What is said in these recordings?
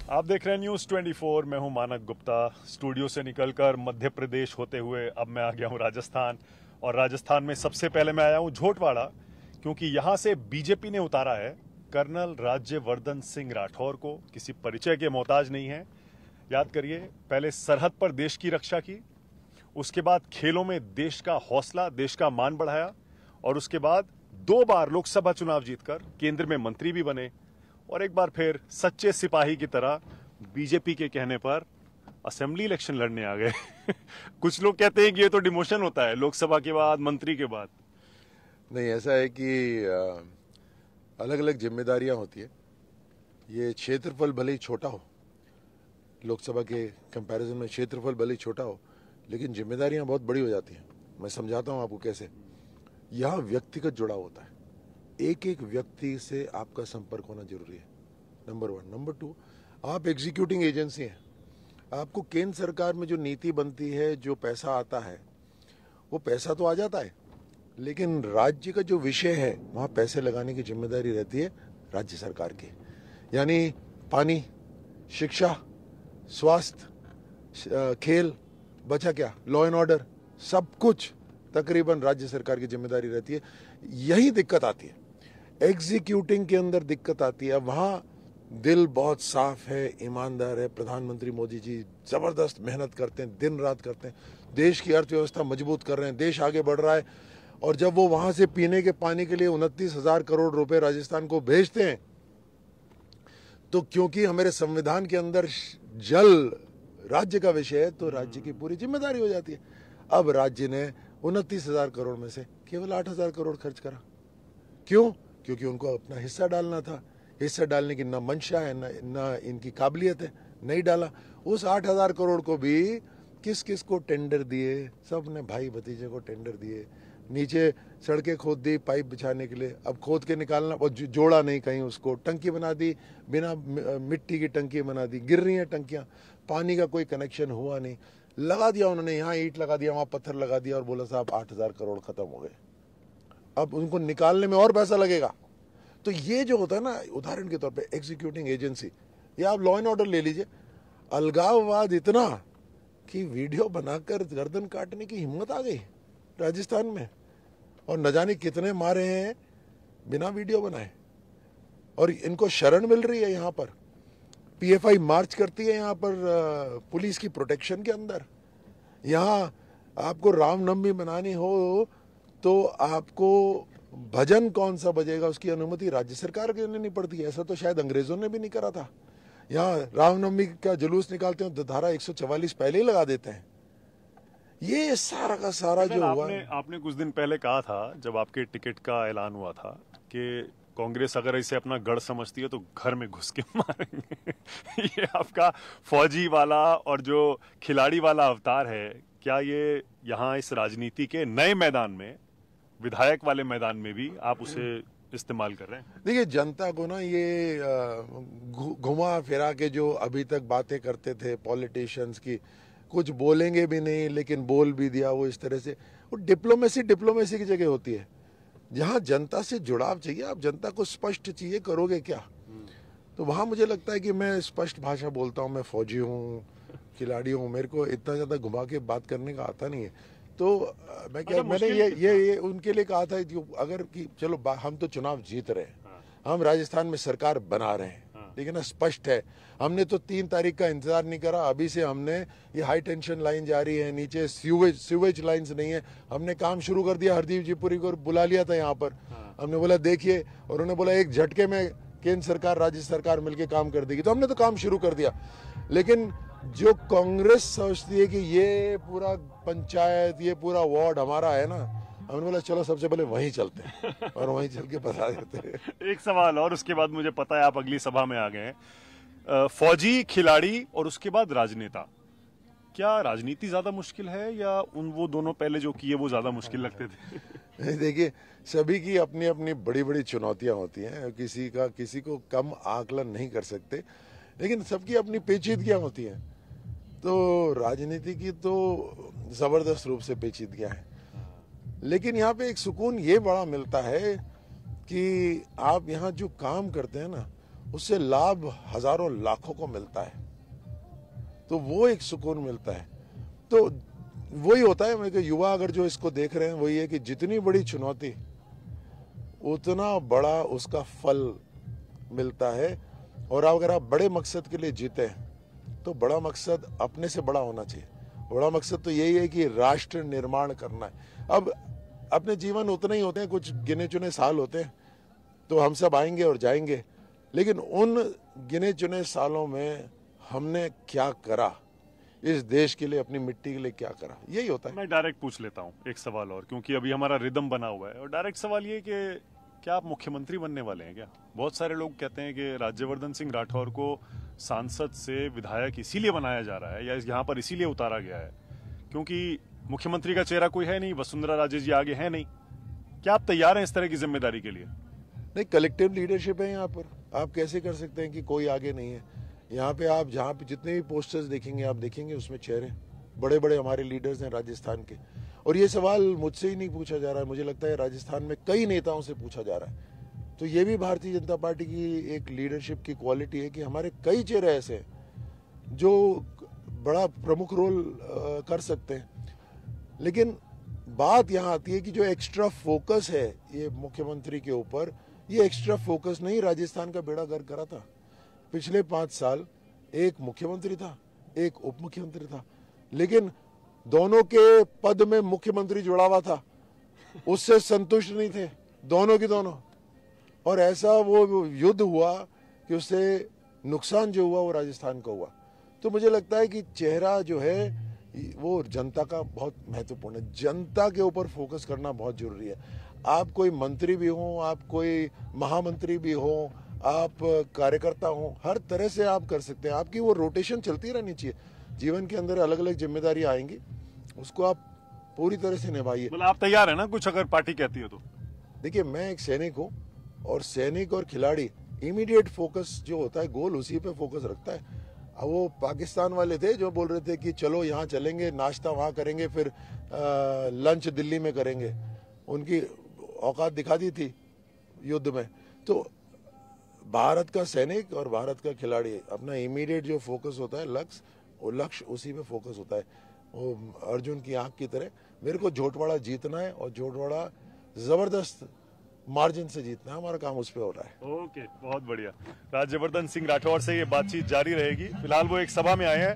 आप देख रहे हैं न्यूज 24। मैं हूं मानक गुप्ता। स्टूडियो से निकलकर मध्य प्रदेश होते हुए अब मैं आ गया हूं राजस्थान। और राजस्थान में सबसे पहले मैं आया हूं झोटवाड़ा, क्योंकि यहां से बीजेपी ने उतारा है कर्नल राज्यवर्धन सिंह राठौर को। किसी परिचय के मोहताज नहीं है। याद करिए, पहले सरहद पर देश की रक्षा की, उसके बाद खेलों में देश का हौसला, देश का मान बढ़ाया, और उसके बाद 2 बार लोकसभा चुनाव जीतकर केंद्र में मंत्री भी बने, और एक बार फिर सच्चे सिपाही की तरह बीजेपी के कहने पर असेंबली इलेक्शन लड़ने आ गए। कुछ लोग कहते हैं कि ये तो डिमोशन होता है लोकसभा के बाद, मंत्री के बाद। नहीं, ऐसा है कि अलग अलग जिम्मेदारियां होती है। ये क्षेत्रफल भले ही छोटा हो, लोकसभा के कंपैरिजन में क्षेत्रफल भले ही छोटा हो, लेकिन जिम्मेदारियां बहुत बड़ी हो जाती हैं। मैं समझाता हूं आपको कैसे। यहाँ व्यक्तिगत जुड़ाव होता है, एक एक व्यक्ति से आपका संपर्क होना जरूरी है, नंबर 1। नंबर 2, आप एग्जीक्यूटिंग एजेंसी हैं। आपको केंद्र सरकार में जो नीति बनती है, जो पैसा आता है, वो पैसा तो आ जाता है, लेकिन राज्य का जो विषय है वहाँ पैसे लगाने की जिम्मेदारी रहती है राज्य सरकार की। यानी पानी, शिक्षा, स्वास्थ्य, खेल, बचा क्या, लॉ एंड ऑर्डर, सब कुछ तकरीबन राज्य सरकार की जिम्मेदारी रहती है। यही दिक्कत आती है, एग्जीक्यूटिंग के अंदर दिक्कत आती है। वहां दिल बहुत साफ है, ईमानदार है। प्रधानमंत्री मोदी जी जबरदस्त मेहनत करते हैं, दिन रात करते हैं, देश की अर्थव्यवस्था मजबूत कर रहे हैं, देश आगे बढ़ रहा है। और जब वो वहां से पीने के पानी के लिए 29,000 करोड़ रुपए राजस्थान को भेजते हैं, तो क्योंकि हमारे संविधान के अंदर जल राज्य का विषय है, तो राज्य की पूरी जिम्मेदारी हो जाती है। अब राज्य ने 29,000 करोड़ में से केवल 8,000 करोड़ खर्च करा। क्यों? क्योंकि उनको अपना हिस्सा डालना था। हिस्सा डालने की ना मंशा है, ना इनकी काबिलियत है, नहीं डाला। उस 8,000 करोड़ को भी किस किस को टेंडर दिए? सब ने भाई भतीजे को टेंडर दिए। नीचे सड़कें खोद दी पाइप बिछाने के लिए, अब खोद के निकालना, और जोड़ा नहीं कहीं, उसको टंकी बना दी, बिना मिट्टी की टंकी बना दी, गिर रही हैं टंकियां, पानी का कोई कनेक्शन हुआ नहीं। लगा दिया उन्होंने, यहाँ ईंट लगा दिया, वहां पत्थर लगा दिया, और बोला साहब 8,000 करोड़ खत्म हो गए। अब उनको निकालने में और पैसा लगेगा। तो ये जो होता है ना, उदाहरण के तौर पे एग्जीक्यूटिंग एजेंसी, या आप लॉ एंड ऑर्डर ले लीजिए, अलगाववाद इतना कि वीडियो बनाकर गर्दन काटने की हिम्मत आ गई राजस्थान में, और न जाने कितने मारे हैं बिना वीडियो बनाए। और इनको शरण मिल रही है यहाँ पर, पीएफआई मार्च करती है यहाँ पर पुलिस की प्रोटेक्शन के अंदर। यहाँ आपको रामनवमी मनानी हो तो आपको भजन कौन सा बजेगा, उसकी अनुमति राज्य सरकार के लेनी पड़ती है। ऐसा तो शायद अंग्रेजों ने भी नहीं करा था। यहाँ रामनवमी का जुलूस निकालते हैं तो धारा 144 पहले ही लगा देते हैं। ये सारा का सारा जो हुआ। आपने कुछ दिन पहले कहा था, जब आपके टिकट का ऐलान हुआ था, कि कांग्रेस अगर इसे अपना गढ़ समझती है तो घर में घुस के मारेंगे। ये आपका फौजी वाला और जो खिलाड़ी वाला अवतार है, क्या ये यहाँ इस राजनीति के नए मैदान में, विधायक वाले मैदान में भी आप उसे इस्तेमाल कर रहे हैं? देखिए, जनता को ना ये घुमा फिरा के जो अभी तक बातें करते थे पॉलिटिशियंस की, कुछ बोलेंगे भी नहीं लेकिन बोल भी दिया, वो इस तरह से, वो डिप्लोमेसी की जगह होती है। जहाँ जनता से जुड़ाव चाहिए, आप जनता को स्पष्ट चाहिए, करोगे क्या? तो वहाँ मुझे लगता है कि मैं स्पष्ट भाषा बोलता हूँ। मैं फौजी हूँ, खिलाड़ी हूँ, मेरे को इतना ज्यादा घुमा के बात करने का आता नहीं है। तो मैं क्या, मैंने ये उनके लिए कहा था कि अगर कि चलो हम तो चुनाव जीत रहे हैं, हम राजस्थान में सरकार बना रहे हैं, लेकिन स्पष्ट है, हमने तो 3 तारीख का इंतजार नहीं करा। अभी से हमने ये हाई टेंशन लाइन जारी है, नीचे सीवेज लाइंस नहीं है, हमने काम शुरू कर दिया। हरदीप जी पुरी को बुला लिया था यहाँ पर, हमने बोला देखिए, और उन्होंने बोला एक झटके में केंद्र सरकार राज्य सरकार मिलकर काम कर देगी। तो हमने तो काम शुरू कर दिया। लेकिन जो कांग्रेस सोचती है कि ये पूरा पंचायत, ये पूरा वार्ड हमारा है ना, हमने बोला चलो सबसे पहले वहीं चलते हैं, और वहीं चल के बता देते हैं। एक सवाल और, उसके बाद मुझे पता है आप अगली सभा में आ गए हैं। फौजी, खिलाड़ी और उसके बाद राजनेता, क्या राजनीति ज्यादा मुश्किल है या वो दोनों पहले जो किए वो ज्यादा मुश्किल लगते थे? देखिए, सभी की अपनी अपनी बड़ी बड़ी चुनौतियां होती हैं, किसी को कम आकलन नहीं कर सकते, लेकिन सबकी अपनी पेचीदगियां होती हैं। तो राजनीति की तो जबरदस्त रूप से पेचीदगियां हैं, लेकिन यहाँ पे एक सुकून ये बड़ा मिलता है कि आप यहाँ जो काम करते हैं ना, उससे लाभ हजारों लाखों को मिलता है, तो वो एक सुकून मिलता है। तो वही होता है मेरे युवा अगर जो इसको देख रहे हैं, वही है कि जितनी बड़ी चुनौती उतना बड़ा उसका फल मिलता है। और अगर आप बड़े मकसद के लिए जीते हैं तो बड़ा मकसद अपने से बड़ा होना चाहिए। बड़ा मकसद तो यही है कि राष्ट्र निर्माण करना है। अब अपने जीवन उतने ही होते हैं, कुछ गिने चुने साल होते हैं, तो हम सब आएंगे और जाएंगे, लेकिन उन गिने चुने सालों में हमने क्या करा इस देश के लिए, अपनी मिट्टी के लिए क्या करा, यही होता है। मैं डायरेक्ट पूछ लेता हूँ एक सवाल और, क्योंकि अभी हमारा रिदम बना हुआ है, और डायरेक्ट सवाल ये कि क्या आप मुख्यमंत्री बनने वाले हैं क्या? बहुत सारे लोग कहते हैं कि राज्यवर्धन सिंह राठौर को सांसद से विधायक इसीलिए बनाया जा रहा है या यहाँ पर इसीलिए उतारा गया है क्योंकि मुख्यमंत्री का चेहरा कोई है नहीं, वसुंधरा राजे जी आगे है नहीं। क्या आप तैयार हैं इस तरह की जिम्मेदारी के लिए? नहीं, कलेक्टिव लीडरशिप है यहाँ पर। आप कैसे कर सकते हैं कि कोई आगे नहीं है? यहाँ पे आप जहाँ पे जितने भी पोस्टर्स देखेंगे आप देखेंगे उसमें चेहरे बड़े बड़े हमारे लीडर्स हैं राजस्थान के। और ये सवाल मुझसे ही नहीं पूछा जा रहा है, मुझे लगता है राजस्थान में कई नेताओं से पूछा जा रहा है। तो ये भी भारतीय जनता पार्टी की एक लीडरशिप की क्वालिटी है कि हमारे कई चेहरे ऐसे हैं जो बड़ा प्रमुख रोल कर सकते हैं। लेकिन बात यहाँ आती है कि जो एक्स्ट्रा फोकस है ये मुख्यमंत्री के ऊपर, ये एक्स्ट्रा फोकस नहीं राजस्थान का बेड़ा गर्क करा था। पिछले 5 साल एक मुख्यमंत्री था, एक उप मुख्यमंत्री था, लेकिन दोनों के पद में मुख्यमंत्री जुड़ा हुआ था, उससे संतुष्ट नहीं थे दोनों के दोनों। और ऐसा वो युद्ध हुआ कि उससे नुकसान जो हुआ वो राजस्थान का हुआ। तो मुझे लगता है कि चेहरा जो है वो जनता का बहुत महत्वपूर्ण है। जनता के ऊपर फोकस करना बहुत जरूरी है। आप कोई मंत्री भी हो, आप कोई महामंत्री भी हो, आप कार्यकर्ता हो, हर तरह से आप कर सकते हैं। आपकी वो रोटेशन चलती रहनी चाहिए। जीवन के अंदर अलग अलग जिम्मेदारी आएंगी, उसको आप पूरी तरह से निभाइए। मतलब आप तैयार है ना कुछ अगर पार्टी कहती हो तो? देखिए, मैं एक सैनिक हूँ और सैनिक और खिलाड़ी इमीडिएट फोकस जो होता है गोल उसी पे फोकस रखता है। अब वो पाकिस्तान वाले थे जो बोल रहे थे कि चलो यहाँ चलेंगे, नाश्ता वहाँ करेंगे, फिर लंच दिल्ली में करेंगे, उनकी औकात दिखा दी थी युद्ध में। तो भारत का सैनिक और भारत का खिलाड़ी अपना इमीडिएट जो फोकस होता है लक्ष्य, वो लक्ष्य उसी पे फोकस होता है। वो अर्जुन की आंख की तरह मेरे को झोटवाड़ा जीतना है और झोटवाड़ा जबरदस्त मार्जिन से जीतना है। हमारा काम उस पे हो रहा है। ओके, बहुत बढ़िया। राज्यवर्धन सिंह राठौर से ये बातचीत जारी रहेगी। फिलहाल वो एक सभा में आए हैं।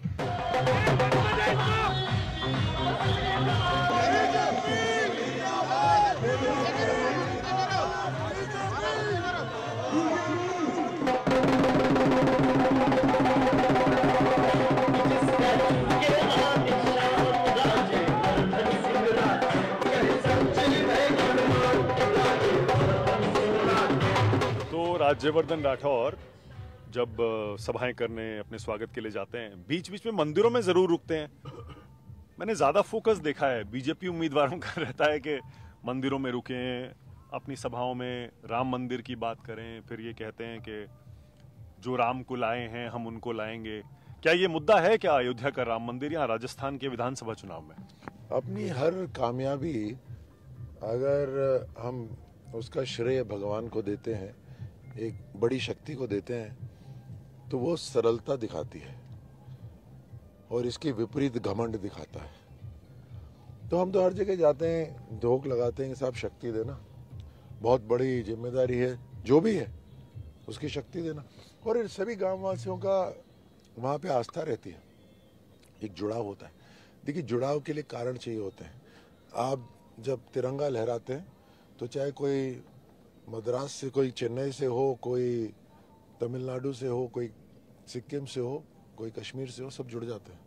राज्यवर्धन राठौर जब सभाएं करने अपने स्वागत के लिए जाते हैं, बीच बीच में मंदिरों में जरूर रुकते हैं। मैंने ज्यादा फोकस देखा है बीजेपी उम्मीदवारों का रहता है कि मंदिरों में रुकें, अपनी सभाओं में राम मंदिर की बात करें, फिर ये कहते हैं कि जो राम को लाए हैं हम उनको लाएंगे। क्या ये मुद्दा है क्या अयोध्या का राम मंदिर या राजस्थान के विधानसभा चुनाव में? अपनी हर कामयाबी अगर हम उसका श्रेय भगवान को देते हैं, एक बड़ी शक्ति को देते हैं, तो वो सरलता दिखाती है और इसके विपरीत घमंड दिखाता है। तो हम तो हर जगह जाते हैं, धोख लगाते हैं कि साहब शक्ति देना, बहुत बड़ी जिम्मेदारी है, जो भी है उसकी शक्ति देना। और सभी गांव वासियों का वहाँ पे आस्था रहती है, एक जुड़ाव होता है। देखिए, जुड़ाव के लिए कारण चाहिए होते हैं। आप जब तिरंगा लहराते हैं तो चाहे कोई मद्रास से, कोई चेन्नई से हो, कोई तमिलनाडु से हो, कोई सिक्किम से हो, कोई कश्मीर से हो, सब जुड़ जाते हैं,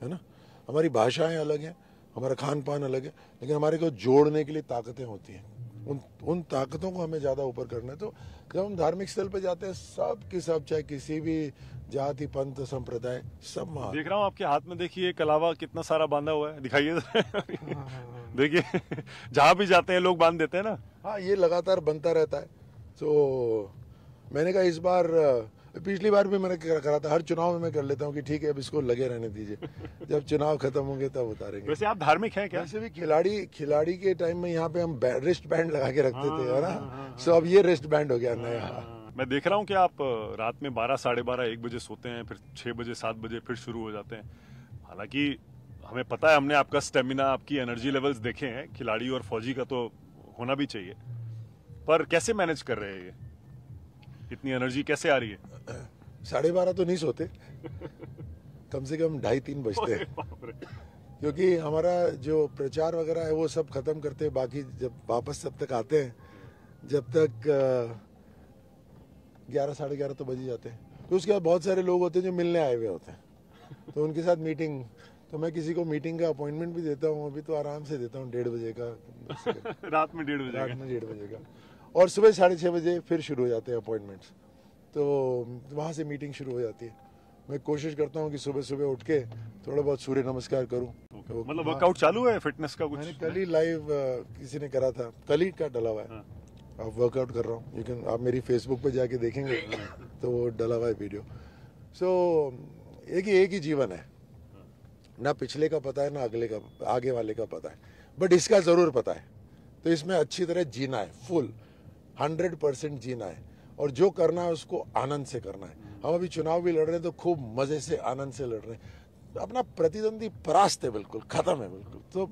है ना। हमारी भाषाएं अलग हैं, हमारा खान पान अलग है, लेकिन हमारे को जोड़ने के लिए ताकतें होती हैं। उन ताकतों को हमें ज़्यादा ऊपर करना है। तो जब हम धार्मिक स्थल पे जाते हैं, सब की सब, चाहे किसी भी जाति पंथ संप्रदाय, सब वहाँ। देख रहा हूँ आपके हाथ में, देखिए कलावा कितना सारा बांधा हुआ है, दिखाइए। देखिए, जहाँ भी जाते हैं लोग बांध देते हैं ना। हाँ, ये लगातार बनता रहता है। तो मैंने कहा इस बार, पिछली बार भी मैंने करा था, हर चुनाव में मैं कर लेता हूँ कि ठीक है अब इसको लगे रहने दीजिए, जब चुनाव खत्म होंगे तब उतारेंगे। वैसे आप धार्मिक हैं क्या? वैसे भी खिलाड़ी के टाइम में यहाँ पे हम रिस्ट बैंड लगा के रखते थे, है ना। सो अब ये रिस्ट बैंड हो गया नया। मैं देख रहा हूँ कि आप रात में 12, साढ़े 12, 1 बजे सोते हैं, फिर 6 बजे 7 बजे फिर शुरू हो जाते हैं। हालांकि हमें पता है, हमने आपका स्टेमिना, आपकी एनर्जी लेवल्स देखे हैं, खिलाड़ी और फौजी का तो होना भी चाहिए, पर कैसे मैनेज कर रहे हैं ये? इतनी एनर्जी कैसे आ रही है? 12:30 तो नहीं सोते, कम से कम 2:30-3 बजते हैं, क्योंकि हमारा जो प्रचार वगैरह है वो सब खत्म करते हैं। बाकी जब वापस तब तक आते हैं, जब तक 11, साढ़े 11 तो बज ही जाते हैं। तो उसके बाद बहुत सारे लोग होते हैं जो मिलने आए हुए होते हैं, तो उनके साथ मीटिंग, तो मैं किसी को मीटिंग का अपॉइंटमेंट भी देता हूँ, अभी तो आराम से देता हूँ 1:30 बजे का रात में 1:30 बजे रात में 1:30 बजे का, और सुबह 6:30 बजे फिर शुरू हो जाते हैं अपॉइंटमेंट्स, तो वहाँ से मीटिंग शुरू हो जाती है। मैं कोशिश करता हूँ कि सुबह सुबह उठ के थोड़ा बहुत सूर्य नमस्कार करूँ। तो मतलब वर्कआउट चालू है, फिटनेस का कुछ? मैंने कल ही लाइव किसी ने करा था, कल ही का डला हुआ है। अब वर्कआउट कर रहा हूँ, लेकिन आप मेरी फेसबुक पे जाके देखेंगे तो वो डला हुआ है वीडियो। सो एक ही जीवन है, ना पिछले का पता है ना अगले का, आगे वाले का पता है, बट इसका जरूर पता है। तो इसमें अच्छी तरह जीना है, फुल 100% जीना है, और जो करना है उसको आनंद से करना है। हम अभी चुनाव भी लड़ रहे हैं तो खूब मजे से आनंद से लड़ रहे हैं। अपना प्रतिद्वंदी परास्त है, बिल्कुल खत्म है, बिल्कुल। तो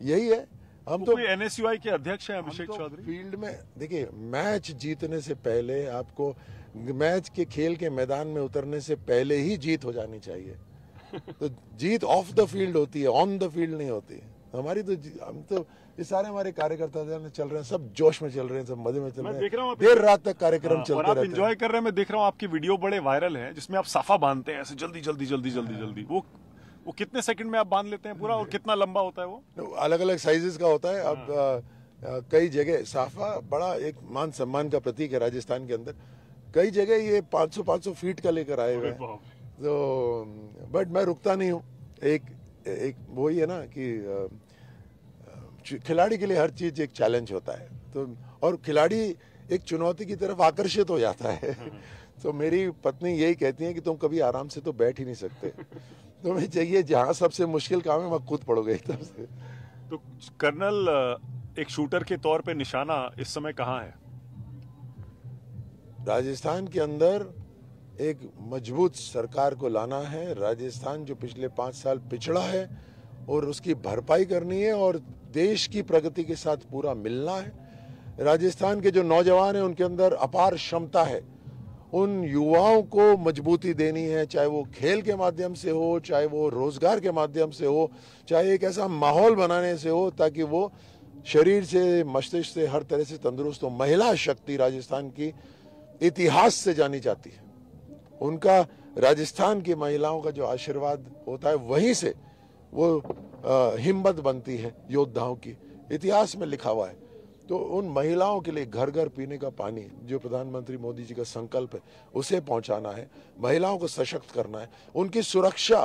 यही है। हम तो एनएसयूआई के अध्यक्ष हैं अभिषेक चौधरी। फील्ड में देखिए, मैच जीतने से पहले आपको, मैच के खेल के मैदान में उतरने से पहले ही जीत हो जानी चाहिए। तो जीत ऑफ द फील्ड होती है, ऑन द फील्ड नहीं होती। हमारी तो हम तो ये सारे हमारे कार्यकर्ता चल रहे हैं, सब जोश में चल रहे हैं, सब मजे में चल रहे हैं, देर रात तक कार्यक्रम चलते रहते हैं। आप एंजॉय कर रहे हैं। मैं देख रहा हूँ आपकी वीडियो बड़े वायरल हैं, जिसमें आप साफा बांधते हैं ऐसे जल्दी जल्दी जल्दी जल्दी जल्दी। वो कितने सेकंड में आप बांध लेते हैं पूरा, और कितना लंबा होता है वो? अलग अलग साइजेस का होता है। अब कई जगह साफा बड़ा एक मान सम्मान का प्रतीक है राजस्थान के अंदर, कई जगह ये 500 फीट का लेकर आए हुए हैं। तो बट मैं रुकता नहीं हूँ। एक वही है ना कि खिलाड़ी के लिए हर चीज एक चैलेंज होता है, तो और खिलाड़ी एक चुनौती की तरफ आकर्षित हो जाता है। तो मेरी पत्नी यही कहती है कि तुम कभी आराम से तो बैठ ही नहीं सकते, तुम्हें चाहिए जहां सबसे मुश्किल काम है वहां कूद पड़ोगे एकदम से। तो कर्नल, एक शूटर के तौर पे निशाना इस समय कहाँ है? राजस्थान के अंदर एक मजबूत सरकार को लाना है। राजस्थान जो पिछले 5 साल पिछड़ा है और उसकी भरपाई करनी है, और देश की प्रगति के साथ पूरा मिलना है। राजस्थान के जो नौजवान हैं उनके अंदर अपार क्षमता है, उन युवाओं को मजबूती देनी है, चाहे वो खेल के माध्यम से हो, चाहे वो रोजगार के माध्यम से हो, चाहे एक ऐसा माहौल बनाने से हो ताकि वो शरीर से, मस्तिष्क से, हर तरह से तंदुरुस्त हो। महिला शक्ति राजस्थान की इतिहास से जानी जाती है। उनका, राजस्थान की महिलाओं का जो आशीर्वाद होता है, वहीं से वो हिम्मत बनती है योद्धाओं की, इतिहास में लिखा हुआ है। तो उन महिलाओं के लिए घर घर पीने का पानी, जो प्रधानमंत्री मोदी जी का संकल्प है, उसे पहुंचाना है। महिलाओं को सशक्त करना है, उनकी सुरक्षा।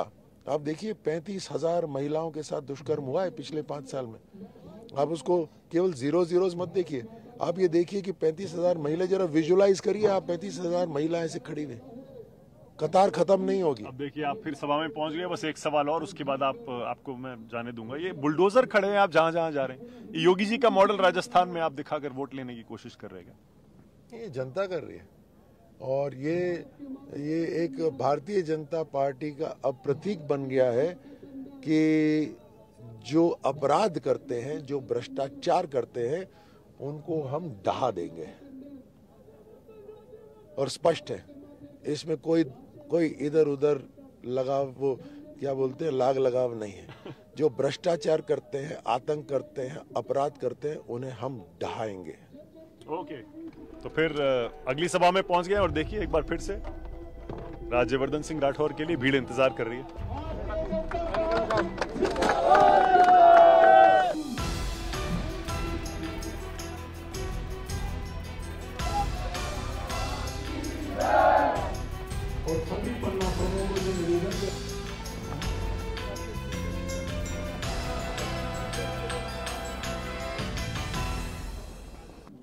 आप देखिए 35,000 महिलाओं के साथ दुष्कर्म हुआ है पिछले 5 साल में। आप उसको केवल 0 मत देखिए, आप ये देखिए कि 35,000 महिला, जरा विजुलाइज करिए आप 35,000 महिलाएं ऐसे खड़ी हुई, कतार खत्म नहीं होगी। अब देखिए आप फिर सभा में पहुंच गए, बस एक सवाल और, उसके बाद आपको मैं जाने दूंगा। ये बुलडोजर खड़े हैं, आप जहां जहां जा रहे हैं, ये योगी जी का मॉडल राजस्थान में आप दिखाकर वोट लेने की कोशिश कर रहे हैं? ये जनता कर रही है, और ये एक भारतीय जनता पार्टी का अब प्रतीक बन गया है कि जो अपराध करते हैं, जो भ्रष्टाचार करते हैं, उनको हम ढहा देंगे। और स्पष्ट है, इसमें कोई इधर उधर लगाव, वो क्या बोलते हैं, लाग लगाव नहीं है। जो भ्रष्टाचार करते हैं, आतंक करते हैं, अपराध करते हैं, उन्हें हम ढहाएंगे। ओके, तो फिर अगली सभा में पहुंच गए, और देखिए एक बार फिर से राज्यवर्धन सिंह राठौर के लिए भीड़ इंतजार कर रही है।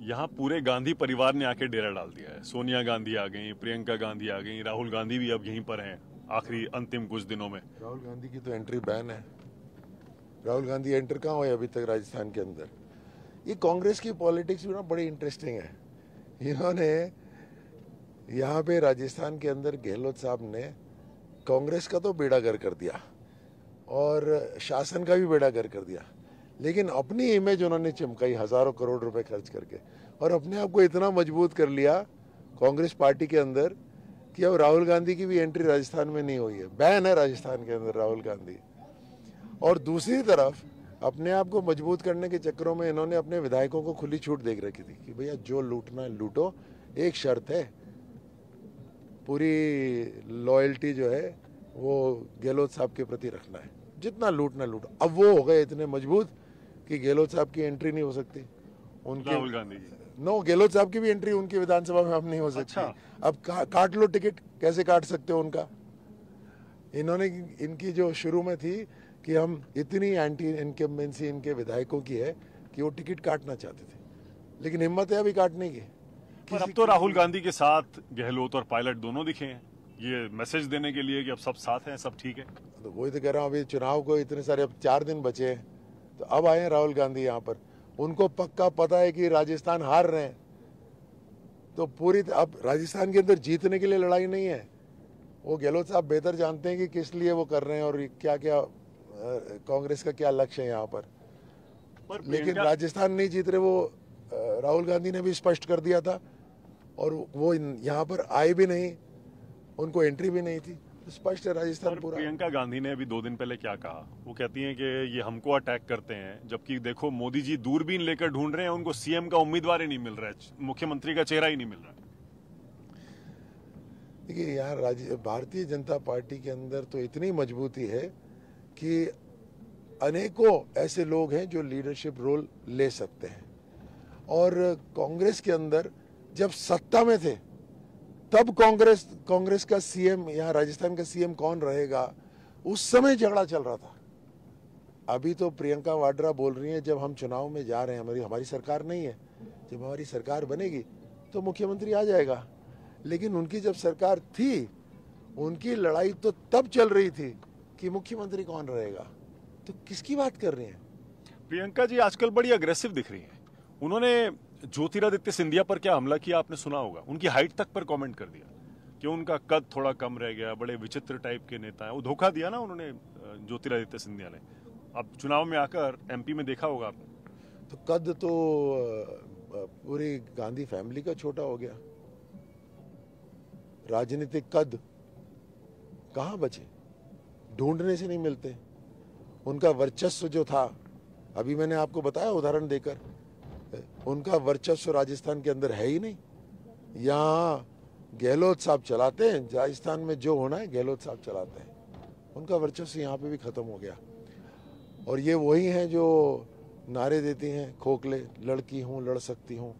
यहाँ पूरे गांधी परिवार ने आके डेरा डाल दिया है। सोनिया गांधी आ गई, प्रियंका गांधी आ गई, राहुल गांधी भी अब यहीं पर हैं आखिरी अंतिम कुछ दिनों में। राहुल गांधी की तो एंट्री बैन है। राहुल गांधी एंटर कहाँ हुए अभी तक राजस्थान के अंदर? ये कांग्रेस की पॉलिटिक्स भी ना बड़ी इंटरेस्टिंग है। इन्होंने यहाँ पे राजस्थान के अंदर गहलोत साहब ने कांग्रेस का तो बेड़ा गर्क कर दिया और शासन का भी बेड़ा गर्क कर दिया, लेकिन अपनी इमेज उन्होंने चमकाई हजारों करोड़ रुपए खर्च करके और अपने आप को इतना मजबूत कर लिया कांग्रेस पार्टी के अंदर कि अब राहुल गांधी की भी एंट्री राजस्थान में नहीं हुई है, बैन है राजस्थान के अंदर राहुल गांधी। और दूसरी तरफ अपने आप को मजबूत करने के चक्करों में इन्होंने अपने विधायकों को खुली छूट देख रखी थी कि भैया जो लूटना है लूटो, एक शर्त है, पूरी लॉयल्टी जो है वो गहलोत साहब के प्रति रखना है, जितना लूटना लूटो। अब वो हो गए इतने मजबूत कि गहलोत साहब की एंट्री नहीं हो सकती उनके, राहुल गांधी की नो, गहलोत साहब की भी एंट्री उनकी विधानसभा में अब नहीं हो सकती। अच्छा। अब काट लो टिकट, कैसे काट सकते हो उनका? इन्होंने इनकी जो शुरू में थी कि हम इतनी एंटी इनकम्बेंसी इनके विधायकों की है कि वो टिकट काटना चाहते थे, लेकिन हिम्मत है अभी काटने की। पर अब तो राहुल गांधी के साथ गहलोत और पायलट दोनों दिखे हैं, ये मैसेज देने के लिए कि अब सब साथ हैं, सब ठीक है। तो वही तो कह रहा हूँ, अभी चुनाव को इतने सारे अब 4 दिन बचे हैं, तो अब आए हैं राहुल गांधी यहाँ पर। उनको पक्का पता है कि राजस्थान हार रहे हैं, तो पूरी अब राजस्थान के अंदर जीतने के लिए लड़ाई नहीं है। वो गहलोत साहब बेहतर जानते हैं कि किस लिए वो कर रहे हैं और क्या क्या कांग्रेस का क्या लक्ष्य है यहाँ पर। लेकिन राजस्थान नहीं जीत रहे, वो राहुल गांधी ने भी स्पष्ट कर दिया था और वो यहाँ पर आए भी नहीं, उनको एंट्री भी नहीं थी, स्पष्ट है राजस्थान पूरा। प्रियंका गांधी ने अभी 2 दिन पहले क्या कहा, वो कहती हैं कि ये हमको अटैक करते हैं, जबकि देखो मोदी जी दूरबीन लेकर ढूंढ रहे हैं, उनको सीएम का उम्मीदवार ही नहीं मिल रहा है, मुख्यमंत्री का चेहरा ही नहीं मिल रहा है। देखिए यहाँ भारतीय जनता पार्टी के अंदर तो इतनी मजबूती है कि अनेकों ऐसे लोग हैं जो लीडरशिप रोल ले सकते हैं, और कांग्रेस के अंदर जब सत्ता में थे तब कांग्रेस का सीएम, यहाँ राजस्थान का सीएम कौन रहेगा, उस समय झगड़ा चल रहा था। अभी तो प्रियंका वाड्रा बोल रही है जब हम चुनाव में जा रहे हैं, हमारी सरकार नहीं है, जब हमारी सरकार बनेगी तो मुख्यमंत्री आ जाएगा। लेकिन उनकी जब सरकार थी, उनकी लड़ाई तो तब चल रही थी कि मुख्यमंत्री कौन रहेगा, तो किसकी बात कर रहे हैं? प्रियंका जी आजकल बड़ी अग्रेसिव दिख रही हैं। उन्होंने ज्योतिरादित्य सिंधिया पर क्या हमला किया, आपने सुना होगा, उनकी हाइट तक पर कमेंट कर दिया कि उनका कद थोड़ा कम रह गया, बड़े विचित्र टाइप के नेता हैं। वो धोखा दिया ना उन्होंने, ज्योतिरादित्य सिंधिया ने। अब चुनाव में आकर एमपी में देखा होगा आपने, तो कद तो पूरी गांधी फैमिली का छोटा हो गया, राजनीतिक कद कहाँ बचे, ढूंढने से नहीं मिलते। उनका वर्चस्व जो था, अभी मैंने आपको बताया उदाहरण देकर, उनका वर्चस्व राजस्थान के अंदर है ही नहीं। यहाँ गहलोत साहब चलाते हैं, राजस्थान में जो होना है गहलोत साहब चलाते हैं, उनका वर्चस्व यहाँ पे भी खत्म हो गया। और ये वही हैं जो नारे देती हैं खोखले, लड़की हूँ लड़ सकती हूँ,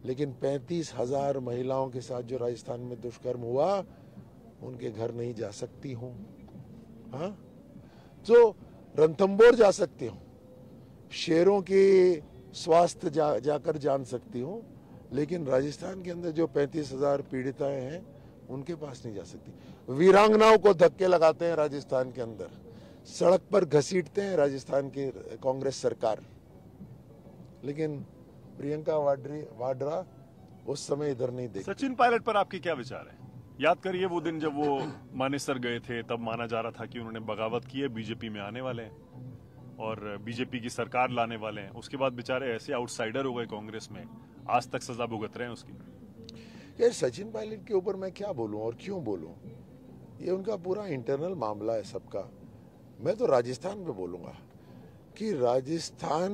लेकिन 35,000 महिलाओं के साथ जो राजस्थान में दुष्कर्म हुआ, उनके घर नहीं जा सकती हूँ। हाँ, तो रणथंबोर जा सकती हूँ, शेरों की स्वास्थ्य जाकर जान सकती हूँ, लेकिन राजस्थान के अंदर जो 35,000 पीड़िताएं हैं उनके पास नहीं जा सकती। वीरांगनाओं को धक्के लगाते हैं राजस्थान के अंदर, सड़क पर घसीटते हैं राजस्थान की कांग्रेस सरकार, लेकिन प्रियंका वाड्रा उस समय इधर नहीं देखती। सचिन पायलट पर आपके क्या विचार है? याद करिए वो दिन जब वो मानेसर गए थे, तब माना जा रहा था कि उन्होंने बगावत की है, बीजेपी में आने वाले हैं और बीजेपी की सरकार लाने वाले हैं। उसके बाद बेचारे ऐसे आउटसाइडर हो गए कांग्रेस में, आज तक सजा भुगत रहे हैं उसकी। यार सचिन पायलट के ऊपर मैं क्या बोलूं और क्यों बोलूं, ये उनका पूरा इंटरनल मामला है सबका। मैं तो राजस्थान पे बोलूंगा कि राजस्थान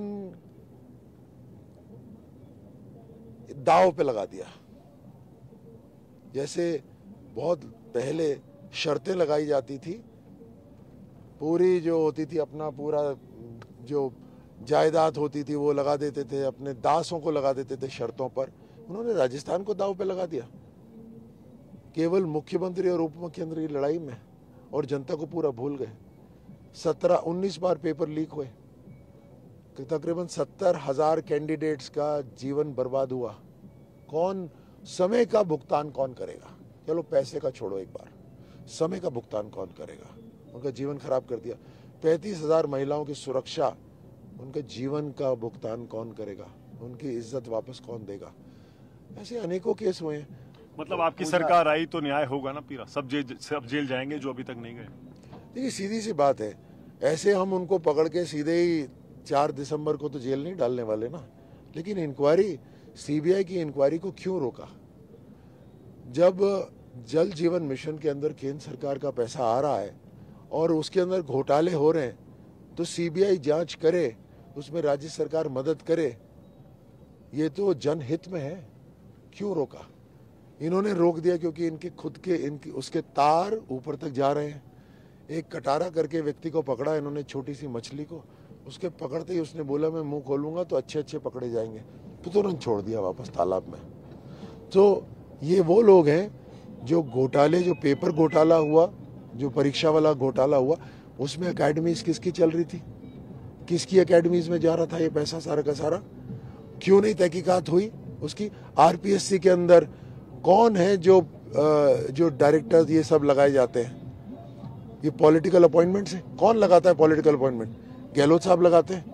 दांव पे लगा दिया। जैसे बहुत पहले शर्तें लगाई जाती थी, पूरी जो होती थी अपना पूरा जो जायदाद होती थी वो लगा देते थे, अपने दासों को लगा देते थे शर्तों पर। उन्होंने राजस्थान को दांव पे लगा दिया केवल मुख्यमंत्री और उप मुख्यमंत्री की लड़ाई में, और जनता को पूरा भूल गए। 19 बार पेपर लीक हुए, तकरीबन 70,000 कैंडिडेट्स का जीवन बर्बाद हुआ। कौन समय का भुगतान कौन करेगा? चलो पैसे का छोड़ो, एक बार समय का भुगतान कौन करेगा? उनका जीवन खराब कर दिया। 35,000 महिलाओं की सुरक्षा, उनके जीवन का भुगतान कौन करेगा? उनकी इज्जत वापस कौन देगा? ऐसे अनेकों केस हुए हैं। मतलब आपकी सरकार आई तो न्याय होगा ना पूरा, सब जेल जाएंगे जो अभी तक नहीं गए। देखिए सीधी सी बात है, ऐसे हम उनको पकड़ के सीधे ही 4 दिसंबर को तो जेल नहीं डालने वाले ना। लेकिन इंक्वायरी, सीबीआई की इंक्वायरी को क्यों रोका? जब जल जीवन मिशन के अंदर केंद्र सरकार का पैसा आ रहा है और उसके अंदर घोटाले हो रहे हैं, तो सीबीआई जांच करे, उसमें राज्य सरकार मदद करे, ये तो जनहित में है। क्यों रोका? इन्होंने रोक दिया क्योंकि इनके खुद के उसके तार ऊपर तक जा रहे हैं। एक कटारा करके व्यक्ति को पकड़ा इन्होंने, छोटी सी मछली को, उसके पकड़ते ही उसने बोला मैं मुंह खोलूंगा तो अच्छे अच्छे पकड़े जाएंगे, तो तुरंत छोड़ दिया वापस तालाब में। तो ये वो लोग हैं जो घोटाले, जो पेपर घोटाला हुआ, जो परीक्षा वाला घोटाला हुआ, उसमें एकेडमीज किसकी चल रही थी, किसकी एकेडमीज में जा रहा था ये पैसा सारा का सारा? क्यों नहीं तहकीकात हुई उसकी? आरपीएससी के अंदर कौन है जो डायरेक्टर्स ये सब लगाए जाते हैं? ये पॉलिटिकल अपॉइंटमेंट से कौन लगाता है? पॉलिटिकल अपॉइंटमेंट गहलोत साहब लगाते हैं।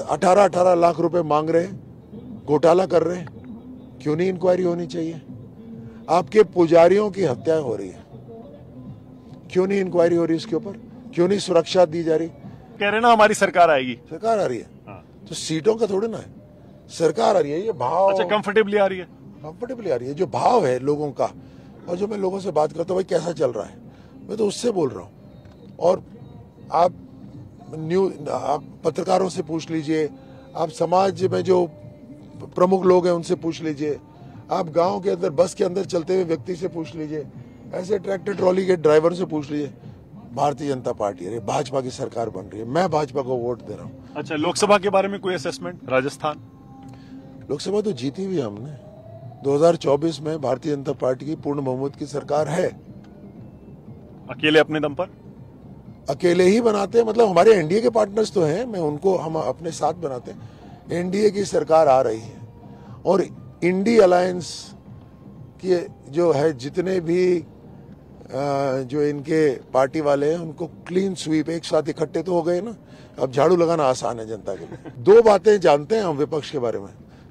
18 लाख रुपए मांग रहे हैं, घोटाला कर रहे हैं। क्यों नहीं इंक्वायरी होनी चाहिए? आपके पुजारियों की हत्या हो रही है, क्यों नहीं इंक्वायरी हो रही इसके ऊपर? क्यों नहीं सुरक्षा दी जा रही? कह रहे ना हमारी सरकार आएगी। सरकार आ रही है तो सीटों का थोड़ी ना है, सरकार आ रही है। ये भाव अच्छा, कंफर्टेबली आ रही है, कंफर्टेबली आ रही है। जो भाव है लोगों का, और जो मैं लोगों से बात करता हूँ भाई कैसा चल रहा है, मैं तो उससे बोल रहा हूँ। और आप पत्रकारों से पूछ लीजिए, आप समाज में जो प्रमुख लोग हैं उनसे पूछ लीजिए, आप गांव के अंदर बस के अंदर चलते हुए व्यक्ति से पूछ लीजिए, ऐसे ट्रैक्टर ट्रॉली के ड्राइवर से पूछ लीजिए। भारतीय जनता पार्टी, अरे भाजपा की सरकार बन रही है, मैं भाजपा को वोट दे रहा हूँ। अच्छा, लोकसभा के बारे में कोई असेसमेंट? राजस्थान लोकसभा तो जीती हुई हमने। 2024 में भारतीय जनता पार्टी की पूर्ण बहुमत की सरकार है। अकेले अपने दम पर? अकेले ही बनाते हैं, मतलब हमारे एनडीए के पार्टनर्स तो हैं, मैं उनको हम अपने साथ बनाते हैं। एनडीए की सरकार आ रही है और इंडी अलायंस के जो है जितने भी जो इनके पार्टी वाले हैं उनको क्लीन स्वीप एक साथ इकट्ठे तो हो गए ना। अब झाड़ू लगाना आसान है जनता के लिए। 2 बातें जानते हैं हम विपक्ष के बारे में,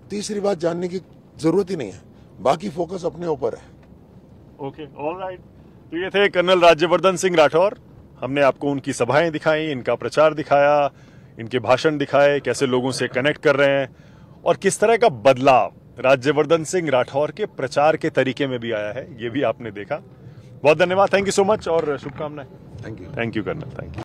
तीसरी बात जानने की जरूरत ही नहीं है, बाकी फोकस अपने ऊपर है। Okay, alright. तो ये थे कर्नल राज्यवर्धन सिंह राठौर। हमने आपको उनकी सभाएं दिखाई, इनका प्रचार दिखाया, इनके भाषण दिखाए, कैसे लोगों से कनेक्ट कर रहे हैं और किस तरह का बदलाव राज्यवर्धन सिंह राठौर के प्रचार के तरीके में भी आया है, ये भी आपने देखा। बहुत धन्यवाद, थैंक यू सो मच और शुभकामनाएं। Thank you colonel, thank you.